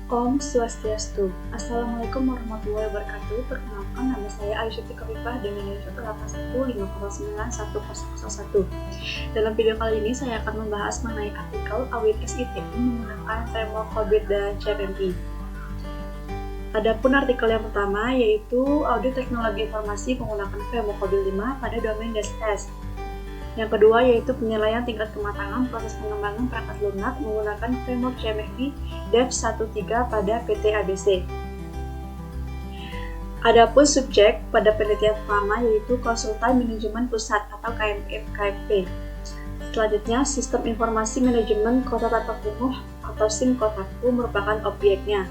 Om Swastiastu. Assalamualaikum warahmatullahi wabarakatuh. Perkenalkan, nama saya Aisyah Tikorifah dengan NIM 181509101. Dalam video kali ini saya akan membahas mengenai artikel Audit SITI menggunakan framework COBIT dan CMMI. Adapun artikel yang pertama yaitu Audit Teknologi Informasi menggunakan framework COBIT 5 pada domain DSS. Yang kedua yaitu penilaian tingkat kematangan proses pengembangan perangkat lunak menggunakan framework CMMI Dev 13 pada PT ABC. Adapun subjek pada penelitian pertama yaitu Konsultan Manajemen Pusat atau KMP. Selanjutnya, Sistem Informasi Manajemen Kota Tanpa Kumuh atau SIM Kotaku merupakan objeknya.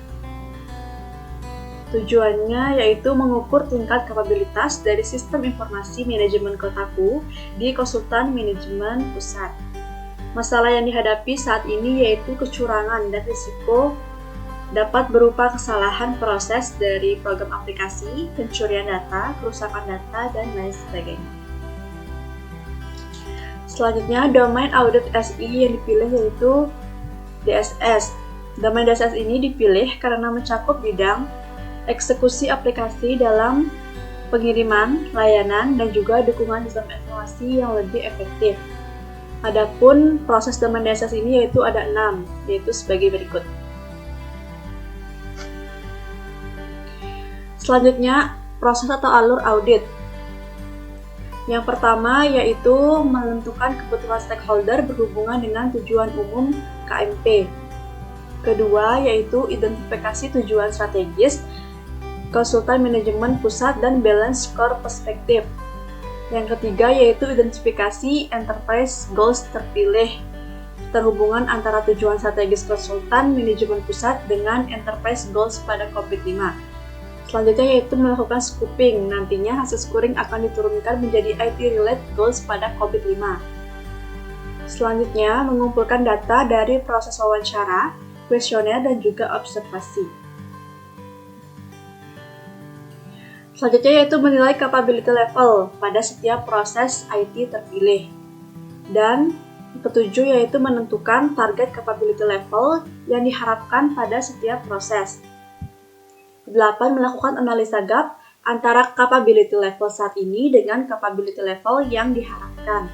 Tujuannya yaitu mengukur tingkat kapabilitas dari sistem informasi manajemen kotaku di konsultan manajemen pusat. Masalah yang dihadapi saat ini yaitu kecurangan dan risiko dapat berupa kesalahan proses dari program aplikasi, pencurian data, kerusakan data, dan lain sebagainya. Selanjutnya, domain audit SI yang dipilih yaitu DSS. Domain DSS ini dipilih karena mencakup bidang eksekusi aplikasi dalam pengiriman, layanan, dan juga dukungan sistem informasi yang lebih efektif. Adapun proses domain DSS ini yaitu ada 6, yaitu sebagai berikut. Selanjutnya, proses atau alur audit. Yang pertama yaitu menentukan kebutuhan stakeholder berhubungan dengan tujuan umum KMP. Kedua yaitu identifikasi tujuan strategis, konsultan manajemen pusat, dan balance score perspektif. Yang ketiga yaitu identifikasi enterprise goals terpilih, terhubungan antara tujuan strategis konsultan manajemen pusat dengan enterprise goals pada COBIT 5. Selanjutnya yaitu melakukan scoping, nantinya hasil scoring akan diturunkan menjadi IT-related goals pada COBIT 5. Selanjutnya mengumpulkan data dari proses wawancara, kuesioner, dan juga observasi. Selanjutnya yaitu menilai capability level pada setiap proses IT terpilih. Dan ketujuh yaitu menentukan target capability level yang diharapkan pada setiap proses. 8. Melakukan analisa gap antara capability level saat ini dengan capability level yang diharapkan.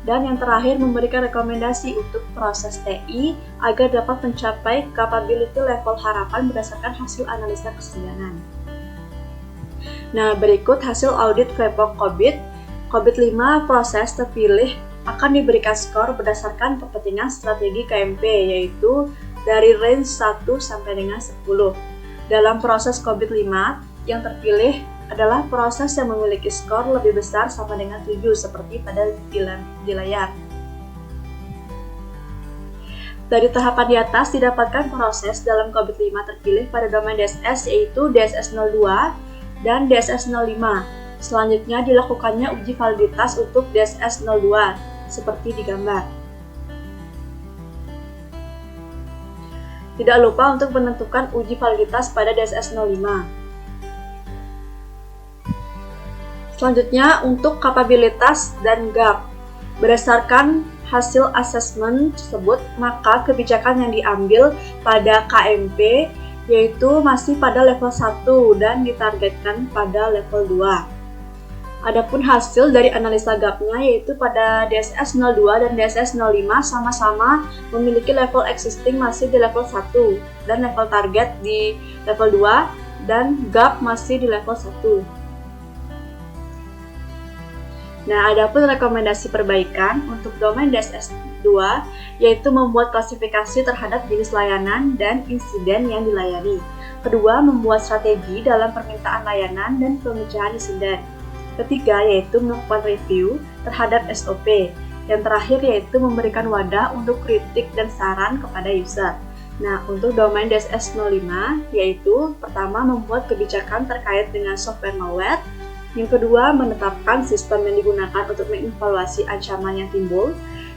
Dan yang terakhir memberikan rekomendasi untuk proses TI agar dapat mencapai capability level harapan berdasarkan hasil analisa kesenjangan. Nah, berikut hasil audit framework COBIT. COBIT 5 proses terpilih akan diberikan skor berdasarkan kepentingan strategi KMP, yaitu dari range 1 sampai dengan 10. Dalam proses COBIT 5, yang terpilih adalah proses yang memiliki skor lebih besar sama dengan 7, seperti pada di layar. Dari tahapan di atas didapatkan proses dalam COBIT 5 terpilih pada domain DSS, yaitu DSS 02, dan DSS 05. Selanjutnya dilakukannya uji validitas untuk DSS 02 seperti di gambar. Tidak lupa untuk menentukan uji validitas pada DSS 05. Selanjutnya untuk kapabilitas dan gap. Berdasarkan hasil asesmen tersebut, maka kebijakan yang diambil pada KMP yaitu masih pada level 1 dan ditargetkan pada level 2. Adapun hasil dari analisa gap-nya yaitu pada DSS 02 dan DSS 05 sama-sama memiliki level existing masih di level 1 dan level target di level 2 dan gap masih di level 1. Nah, adapun rekomendasi perbaikan untuk domain DSS 2 yaitu membuat klasifikasi terhadap jenis layanan dan insiden yang dilayani. Kedua, membuat strategi dalam permintaan layanan dan pemecahan insiden. Ketiga, yaitu melakukan review terhadap SOP. Yang terakhir yaitu memberikan wadah untuk kritik dan saran kepada user. Nah, untuk domain DSS 05 yaitu pertama membuat kebijakan terkait dengan software malware. Yang kedua, menetapkan sistem yang digunakan untuk mengevaluasi ancaman yang timbul.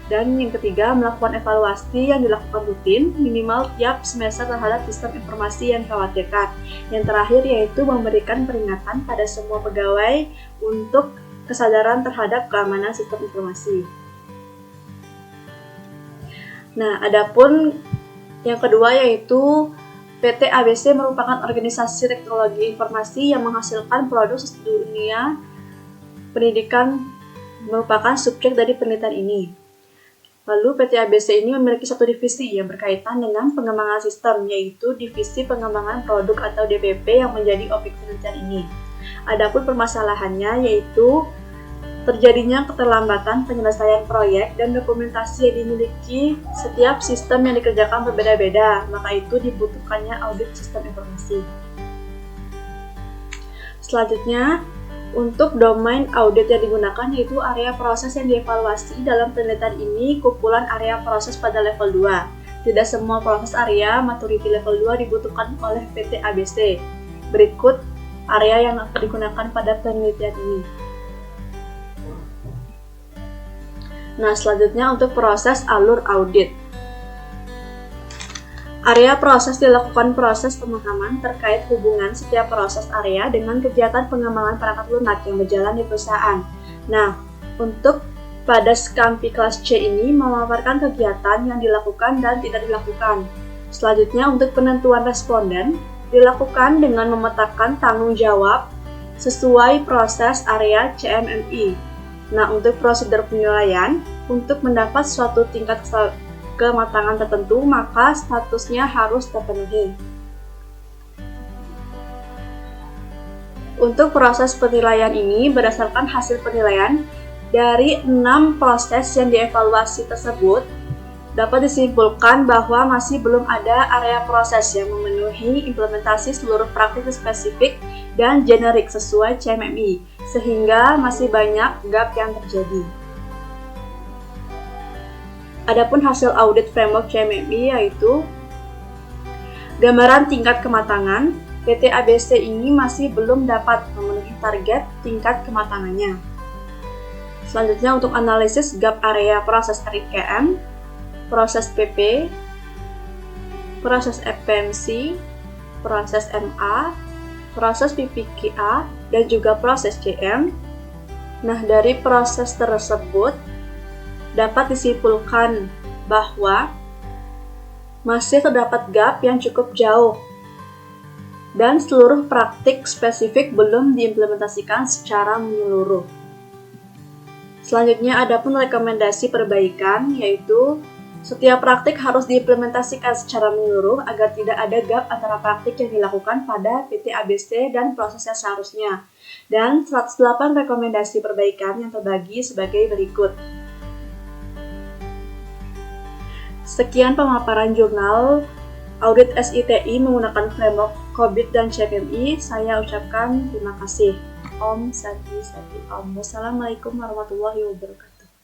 Dan yang ketiga, melakukan evaluasi yang dilakukan rutin, minimal tiap semester terhadap sistem informasi yang dikhawatirkan. Yang terakhir yaitu memberikan peringatan pada semua pegawai untuk kesadaran terhadap keamanan sistem informasi. Nah, adapun yang kedua yaitu PT ABC merupakan organisasi teknologi informasi yang menghasilkan produk dunia pendidikan merupakan subjek dari penelitian ini. Lalu PT ABC ini memiliki satu divisi yang berkaitan dengan pengembangan sistem, yaitu Divisi Pengembangan Produk atau DPP yang menjadi objek penelitian ini. Adapun permasalahannya yaitu terjadinya keterlambatan penyelesaian proyek dan dokumentasi yang dimiliki setiap sistem yang dikerjakan berbeda-beda, maka itu dibutuhkannya audit sistem informasi. Selanjutnya, untuk domain audit yang digunakan yaitu area proses yang dievaluasi. Dalam penelitian ini kumpulan area proses pada level 2. Tidak semua proses area maturity level 2 dibutuhkan oleh PT ABC. Berikut area yang akan digunakan pada penelitian ini. Nah, selanjutnya untuk proses alur audit. Area proses dilakukan proses pemahaman terkait hubungan setiap proses area dengan kegiatan pengembangan perangkat lunak yang berjalan di perusahaan. Nah, untuk pada Scampi kelas C ini memaparkan kegiatan yang dilakukan dan tidak dilakukan. Selanjutnya untuk penentuan responden dilakukan dengan memetakan tanggung jawab sesuai proses area CMMI. Nah, untuk prosedur penilaian, untuk mendapat suatu tingkat kematangan tertentu, maka statusnya harus terpenuhi. Untuk proses penilaian ini, berdasarkan hasil penilaian dari 6 proses yang dievaluasi tersebut, dapat disimpulkan bahwa masih belum ada area proses yang memenuhi implementasi seluruh praktik spesifik dan generik sesuai CMMI, sehingga masih banyak gap yang terjadi. Adapun hasil audit framework CMMI yaitu gambaran tingkat kematangan, PT ABC ini masih belum dapat memenuhi target tingkat kematangannya. Selanjutnya untuk analisis gap area proses RIKM, proses PP, proses FPMC, proses MA, proses PPKA, dan juga proses CM. Nah, dari proses tersebut dapat disimpulkan bahwa masih terdapat gap yang cukup jauh dan seluruh praktik spesifik belum diimplementasikan secara menyeluruh. Selanjutnya adapun rekomendasi perbaikan yaitu setiap praktik harus diimplementasikan secara menyeluruh agar tidak ada gap antara praktik yang dilakukan pada PT ABC dan proses yang seharusnya. Dan 108 rekomendasi perbaikan yang terbagi sebagai berikut. Sekian pemaparan jurnal Audit SITI menggunakan framework COBIT dan CMMI. Saya ucapkan terima kasih. Om Santi Sati Om. Wassalamualaikum warahmatullahi wabarakatuh.